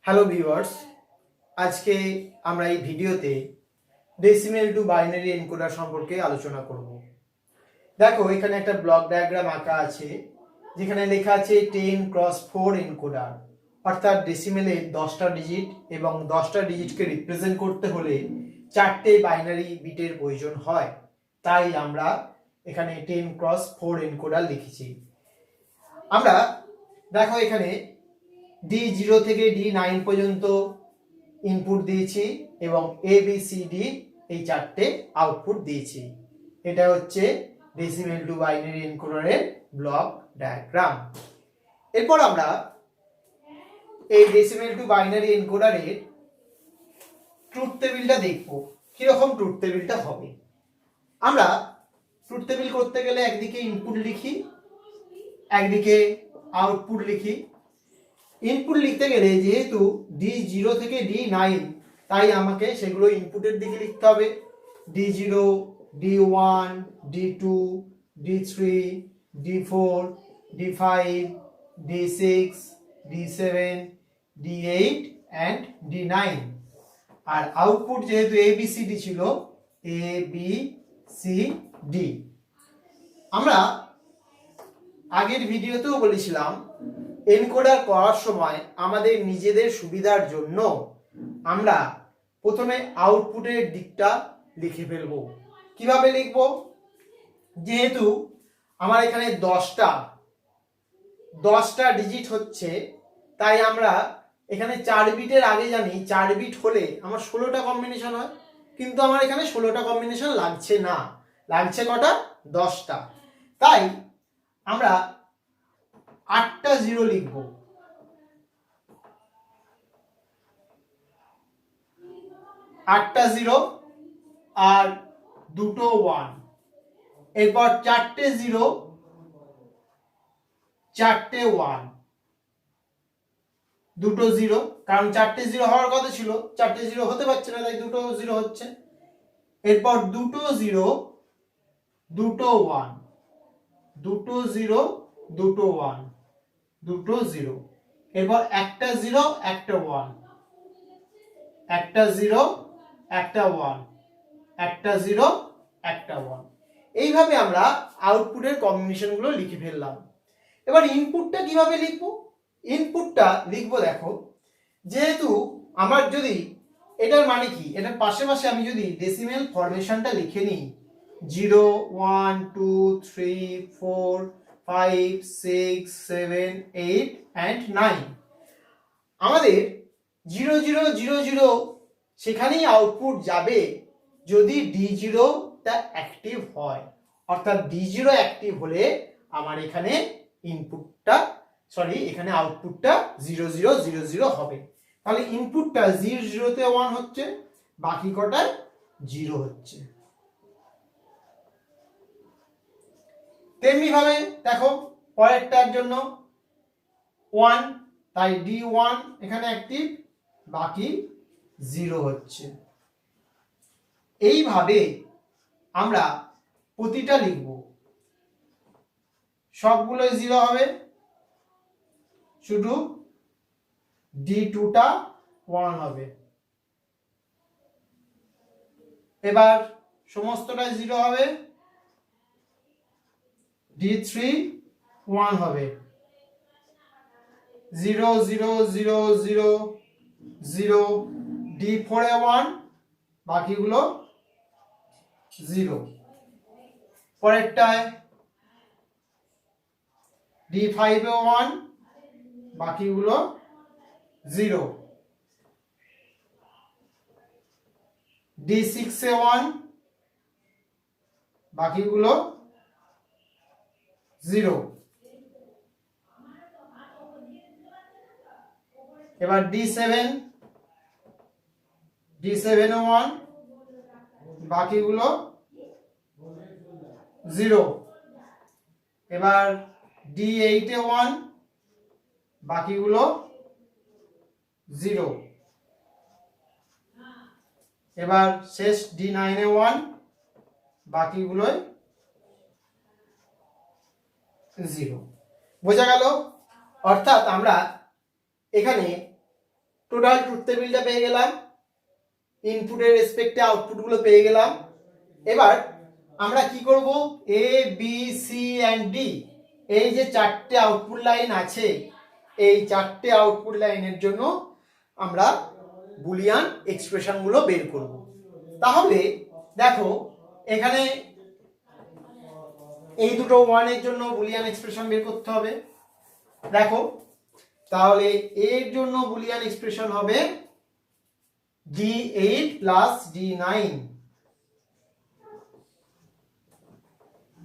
Hello viewers, আজকে আমরা এই ভিডিওতে ডেসিমেল টু বাইনারি এনকোডার সম্পর্কে আলোচনা করব। দেখো, এখানে একটা ব্লক ডায়াগ্রাম আঁকা আছে যেখানে লেখা আছে 10x4 এনকোডার, অর্থাৎ ডেসিমেলে 10টা ডিজিট এবং 10টা ডিজিটকে রিপ্রেজেন্ট করতে হলে 4টে বাইনারি বিটের প্রয়োজন হয়। তাই আমরা এখানে 10x4 এনকোডার লিখেছি। আমরা দেখো এখানে D0 থেকে D9 পর্যন্ত ইনপুট দিয়েছি এবং ABCD এই 4টে আউটপুট দিয়েছি। এটা হচ্ছে ডেসিমেল টু বাইনারি এনকোডারের ব্লক ডায়াগ্রাম। এরপর আমরা এই ডেসিমেল টু বাইনারি এনকোডারের ট্রুথ টেবিলটা দেখব। কিরকম ট্রুথ টেবিলটা হবে? আমরা ট্রুথ টেবিল করতে গেলে একদিকে ইনপুট লিখি, একদিকে আউটপুট লিখি। ইনপুট লিখতে গেলে যেহেতু D0 থেকে D9, তাই আমাকে সেগুলো ইনপুটের দিকে লিখতে হবে। D0, D1, D2, D3, D4, D5, D6, D7, D8 and D9। আর আউটপুট যেহেতু ABCD ছিল, ABCD। আমরা আগের ভিডিওতেও বলেছিলাম এনকোডার করার সময় আমাদের নিজেদের সুবিধার জন্য আমরা প্রথমে আউটপুটের দিকটা লিখে ফেলব। কিভাবে লিখব? যেহেতু আমার এখানে 10টা ডিজিট হচ্ছে, তাই আমরা এখানে 4 বিটের আগে জানি 4 বিট হলে আমার 16টা কম্বিনেশন হয়, কিন্তু আমার এখানে 16টা কম্বিনেশন লাগছে না, লাগছে কটা? 10টা। তাই আমরা 8টা 0 লিখব। 8টা 0 আর 2টো 1। এরপর 4টে 0, 4টে 1, 2টো 0, কারণ 4টে 0 হওয়ার কথা ছিল, 4টে 0 হতে পারছে না, তাই 2টো 0 হচ্ছে। এরপর 2টো 0, 2টো 1, 2টো 0, 2টো 1, 2টো 0। এরপর একটা 0, একটা 1, একটা 0, একটা 1, একটা 0, একটা 1। এইভাবে আমরা আউটপুটের কম্বিনেশনগুলো লিখে ফেললাম। এবার ইনপুটটা কিভাবে লিখব? ইনপুটটা লিখবো, দেখো, যেহেতু আমার যদি এটার মানে কি, এটার পাশে পাশে আমি যদি ডেসিমেল ফরমেশনটা লিখে নিই 0, 1, 2, 3, 4, 5, 6, 7, 8 and 9, আমাদের 0, 0, 0, 0 সেখানেই আউটপুট যাবে যদি D0 টা অ্যাক্টিভ হয়। অর্থাৎ D0 অ্যাক্টিভ হলে আমার এখানে এখানে আউটপুটটা 0, 0, 0, 0 হবে। তাহলে ইনপুটটা 0, 0 তে 1 হচ্ছে, বাকি কটায় 0 হচ্ছে। তেমনি ভাবে দেখো পরেরটার জন্য 1, তাই D1 এখানে অ্যাক্টিভ, বাকি 0 হচ্ছে। এইভাবে আমরা প্রতিটা লিখব, সবগুলোই 0 হবে, শুধু D2 টা 1 হবে। এবার সমস্তটাই 0 হবে, D3 1 হবে, 0, 0, 0, 0, 0, D4 এ 1, বাকিগুলো 0। পরেরটায় D5 এ 1, বাকিগুলো 0, D6 এ 1, বাকিগুলো 0। এবার D7 এ 1, বাকিগুলো 0। এবার D8 এ 1, বাকিগুলো 0। এবার শেষ D9 এ 1, বাকিগুলো 0। বোঝা গেল? অর্থাৎ আমরা এখানে টোটাল ট্রুথ টেবিলটা পেয়ে গেলাম, ইনপুটের রেসপেক্টে আউটপুটগুলো পেয়ে গেলাম। এবার আমরা কি করব, A B C and D, এই যে চারটে আউটপুট লাইন আছে, এই চারটে আউটপুট লাইনের জন্য আমরা বুলিয়ান এক্সপ্রেশনগুলো বের করব। তাহলে দেখো এখানে এই দুটো 1 এর জন্য বুলিয়ান এক্সপ্রেশন বের করতে হবে। দেখো তাহলে এর জন্য বুলিয়ান এক্সপ্রেশন হবে D8 প্লাস D9।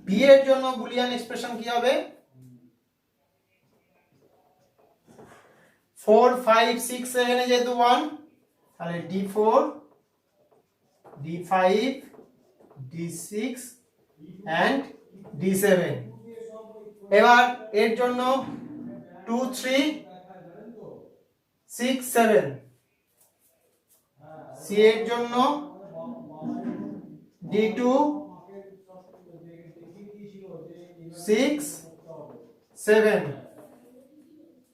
বি এর জন্য বুলিয়ান এক্সপ্রেশন কি হবে, 4 5 6 7 এ যেহেতু 1, তাহলে D4 D5 D6 and D7। এবার এর জন্য 2 3 6 7, সি এর জন্য D2 6 7,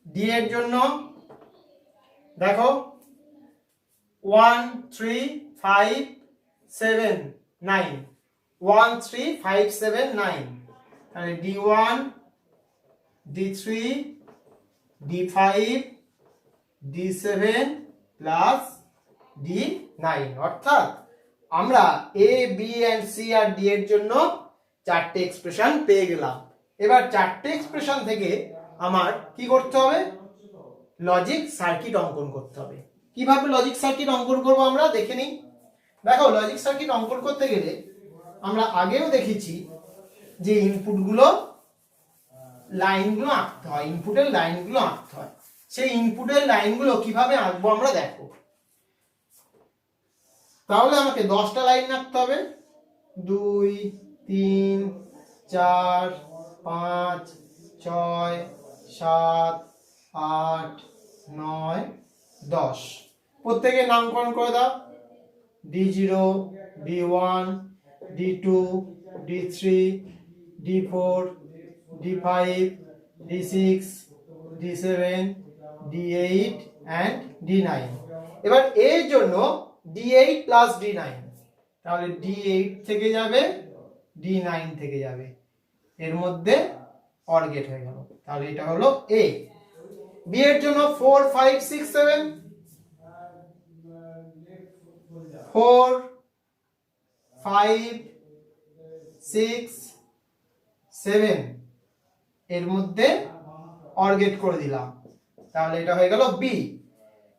ডি এর জন্য দেখো 1 3 5 7 9, 1 3 5 7 9, তাহলে D1 D3 D5 D7 plus D9। অর্থাৎ আমরা এ বি এন্ড সি আর ডি এর জন্য চারটে এক্সপ্রেশন পেয়ে গেলাম। এবার চারটে এক্সপ্রেশন থেকে আমার কি করতে হবে, লজিক সার্কিট অঙ্কন করতে হবে। কিভাবে লজিক সার্কিট অঙ্কন করব আমরা দেখে নিই। দেখো লজিক সার্কিট অঙ্কন করতে গেলে আমরা আগেও দেখেছি যে ইনপুটগুলো লাইনগুলো আঁকতে হয়, ইনপুটের লাইনগুলো আঁকতে হয়। সেই ইনপুটের লাইনগুলো কিভাবে আঁকবো আমরা দেখো। তাহলে আমাকে 10টা লাইন আঁকতে হবে, 2 3 4 5 6 7 8 9 10। প্রত্যেকের নামকরণ করে দাও, D0 D1 D2 D3 D4 D5 D6 D7 D8 and D9। এবার এর জন্য D8 প্লাস D9, তাহলে D8 থেকে যাবে D9 থেকে যাবে, এর মধ্যে অর গেট হয়ে গেল। তাহলে এটা হলো এ। বি এর জন্য 4 5 6 7, 4 5 6 7 এর মধ্যে অর গেট করে দিলাম, তাহলে এটা হয়ে গেল বি।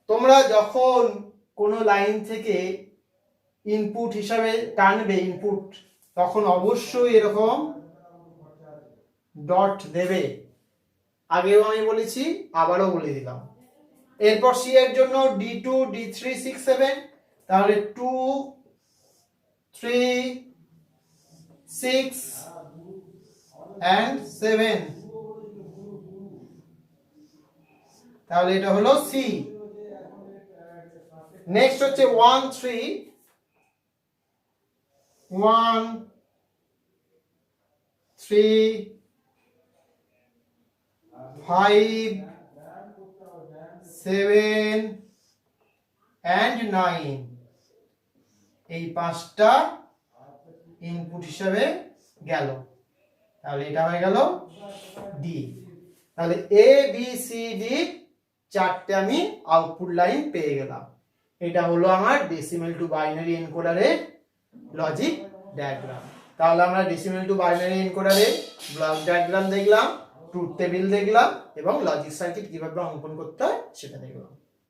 তোমরা যখন কোনো লাইন থেকে ইনপুট হিসাবে টানবে ইনপুট, তখন অবশ্যই এরকম ডট দেবে, আগেও আমি বলেছি আবারও বলে দিলাম। এরপর সি এর জন্য D2 D3 6 7, তাহলে 2 3 6 and 7, তাহলে এটা হলো সি। নেক্সট হচ্ছে 1 3 1 3 5 7 and 9, এই পাঁচটা ইনপুট হিসাবে গেল, তাহলে এটা হয়ে গেল ডি। তাহলে এ বি সি ডি চারটে আমি আউটপুট লাইন পেয়ে গেলাম। এটা হলো আমার ডেসিমেল টু বাইনারি এনকোডারের লজিক ডায়াগ্রাম। তাহলে আমরা ডেসিমেল টু বাইনারি এনকোডারের ব্লক ডায়াগ্রাম দেখলাম, ট্রুথ টেবিল দেখলাম এবং লজিক সার্কিট কিভাবে অঙ্কন করতে হয় সেটা দেখলাম।